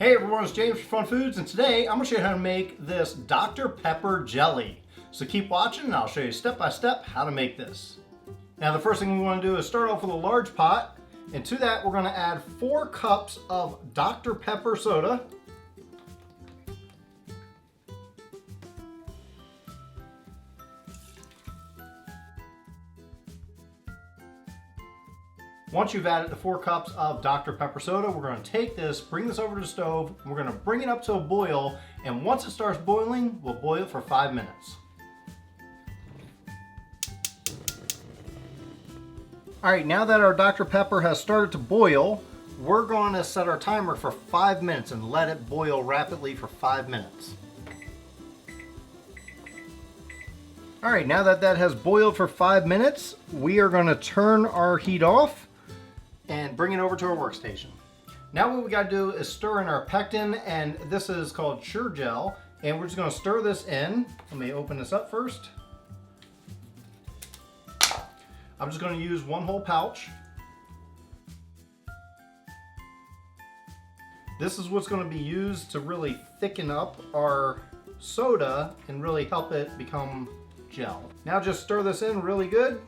Hey everyone, it's James from FunFoods, and today I'm going to show you how to make this Dr. Pepper jelly. So keep watching and I'll show you step by step how to make this. Now the first thing we want to do is start off with a large pot, and to that we're going to add 4 cups of Dr. Pepper soda. Once you've added the 4 cups of Dr. Pepper soda, we're going to take this, bring this over to the stove, and we're going to bring it up to a boil, and once it starts boiling, we'll boil it for 5 minutes. Alright, now that our Dr. Pepper has started to boil, we're going to set our timer for 5 minutes and let it boil rapidly for 5 minutes. Alright, now that that has boiled for 5 minutes, we are going to turn our heat off and bring it over to our workstation. Now what we got to do is stir in our pectin, and this is called Sure Gel, and we're just going to stir this in. Let me open this up first. I'm just going to use 1 whole pouch. This is what's going to be used to really thicken up our soda and really help it become gel. Now just stir this in really good.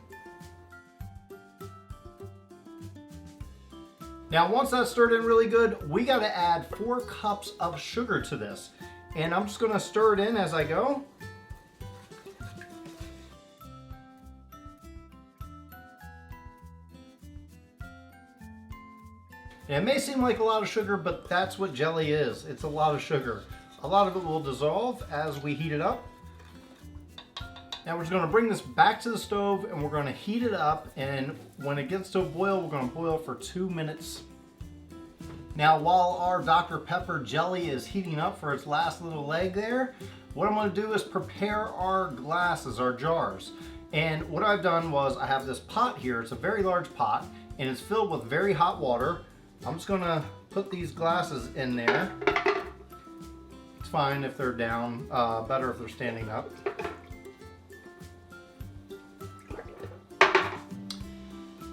Now once that's stirred in really good, we got to add 4 cups of sugar to this. And I'm just going to stir it in as I go. And it may seem like a lot of sugar, but that's what jelly is. It's a lot of sugar. A lot of it will dissolve as we heat it up. Now we're just going to bring this back to the stove and we're going to heat it up, and when it gets to a boil, we're going to boil for 2 minutes. Now while our Dr. Pepper jelly is heating up for its last little leg there, what I'm going to do is prepare our glasses, our jars. And what I've done was I have this pot here. It's a very large pot and it's filled with very hot water. I'm just going to put these glasses in there. It's fine if they're down, better if they're standing up.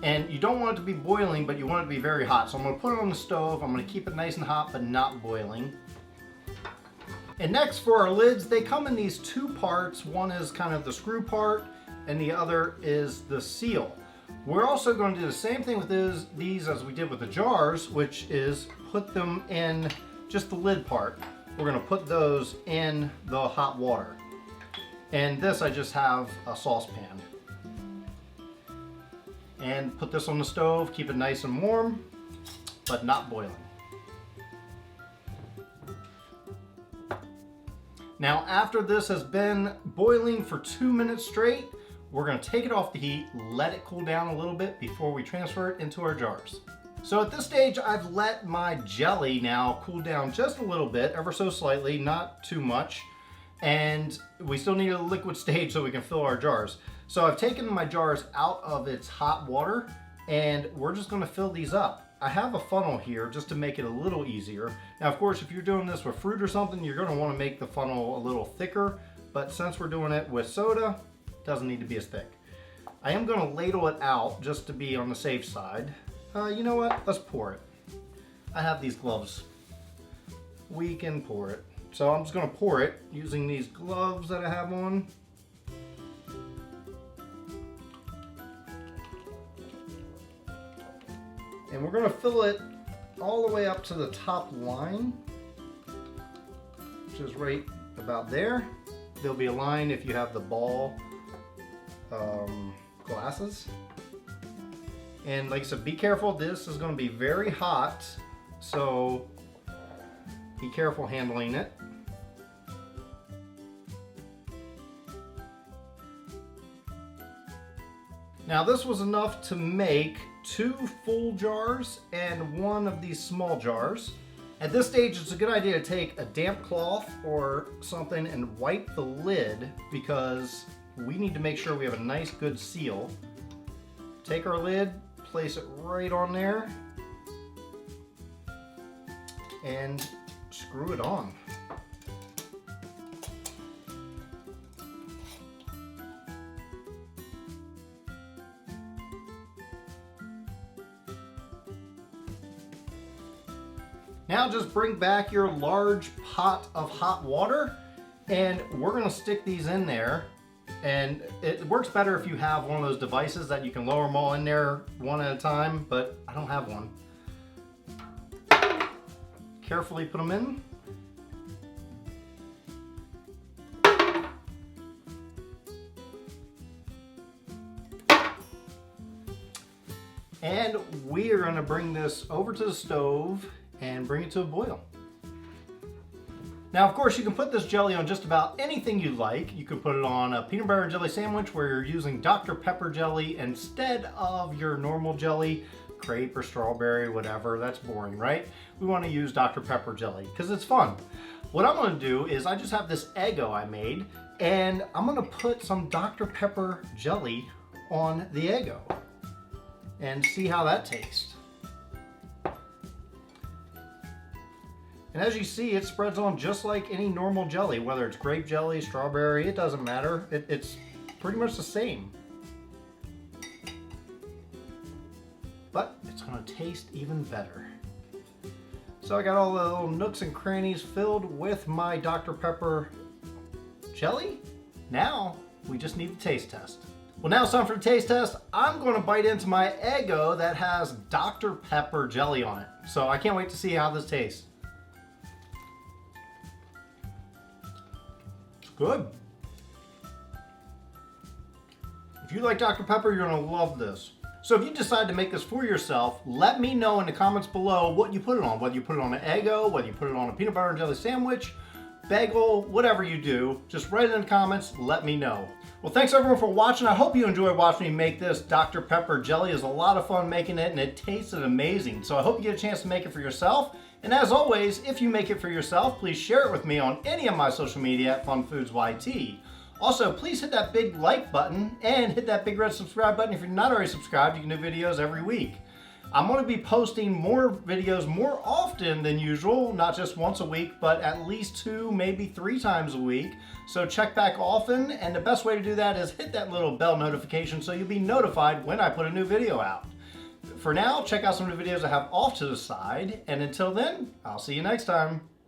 And you don't want it to be boiling, but you want it to be very hot. So I'm going to put it on the stove. I'm going to keep it nice and hot, but not boiling. And next for our lids, they come in these 2 parts. One is kind of the screw part, and the other is the seal. We're also going to do the same thing with these as we did with the jars, which is put them in just the lid part. We're going to put those in the hot water. And this, I just have a saucepan. And put this on the stove, keep it nice and warm, but not boiling. Now after this has been boiling for 2 minutes straight, we're going to take it off the heat, let it cool down a little bit before we transfer it into our jars. So at this stage, I've let my jelly now cool down just a little bit, ever so slightly, not too much. And we still need a liquid stage so we can fill our jars. So I've taken my jars out of its hot water and we're just going to fill these up. I have a funnel here just to make it a little easier. Now of course if you're doing this with fruit or something, you're going to want to make the funnel a little thicker, but since we're doing it with soda, it doesn't need to be as thick. I am going to ladle it out just to be on the safe side. You know what? Let's pour it. I have these gloves. We can pour it. So I'm just going to pour it using these gloves that I have on. And we're going to fill it all the way up to the top line, which is right about there. There'll be a line if you have the ball glasses. And like I said, be careful. This is going to be very hot, so be careful handling it. Now this was enough to make 2 full jars and 1 of these small jars. At this stage, it's a good idea to take a damp cloth or something and wipe the lid, because we need to make sure we have a nice good seal. Take our lid, place it right on there, and screw it on. Now just bring back your large pot of hot water and we're gonna stick these in there. And it works better if you have one of those devices that you can lower them all in there one at a time, but I don't have one. Carefully put them in. And we are going to bring this over to the stove and bring it to a boil. Now, of course, you can put this jelly on just about anything you like. You could put it on a peanut butter and jelly sandwich where you're using Dr. Pepper jelly instead of your normal jelly, crepe or strawberry, whatever. That's boring, right? We want to use Dr. Pepper jelly because it's fun. What I'm going to do is I just have this Eggo I made, and I'm going to put some Dr. Pepper jelly on the Eggo and see how that tastes. And as you see, it spreads on just like any normal jelly, whether it's grape jelly, strawberry, it doesn't matter. It's pretty much the same. But it's gonna taste even better. So I got all the little nooks and crannies filled with my Dr. Pepper jelly. Now, we just need the taste test. Well, now it's time for the taste test. I'm gonna bite into my Eggo that has Dr. Pepper jelly on it. So I can't wait to see how this tastes. Good. If you like Dr. Pepper, you're gonna love this. So if you decide to make this for yourself, let me know in the comments below what you put it on. Whether you put it on an Eggo, whether you put it on a peanut butter and jelly sandwich, bagel, whatever you do, just write it in the comments, let me know. Well, thanks everyone for watching. I hope you enjoyed watching me make this Dr. Pepper jelly. It was a lot of fun making it and it tasted amazing. So I hope you get a chance to make it for yourself. And as always, if you make it for yourself, please share it with me on any of my social media at FunFoodsYT. Also, please hit that big like button and hit that big red subscribe button if you're not already subscribed. You can do videos every week. I'm going to be posting more videos more often than usual, not just once a week, but at least 2, maybe 3 times a week. So check back often, and the best way to do that is hit that little bell notification so you'll be notified when I put a new video out. For now, check out some of the videos I have off to the side, and until then, I'll see you next time.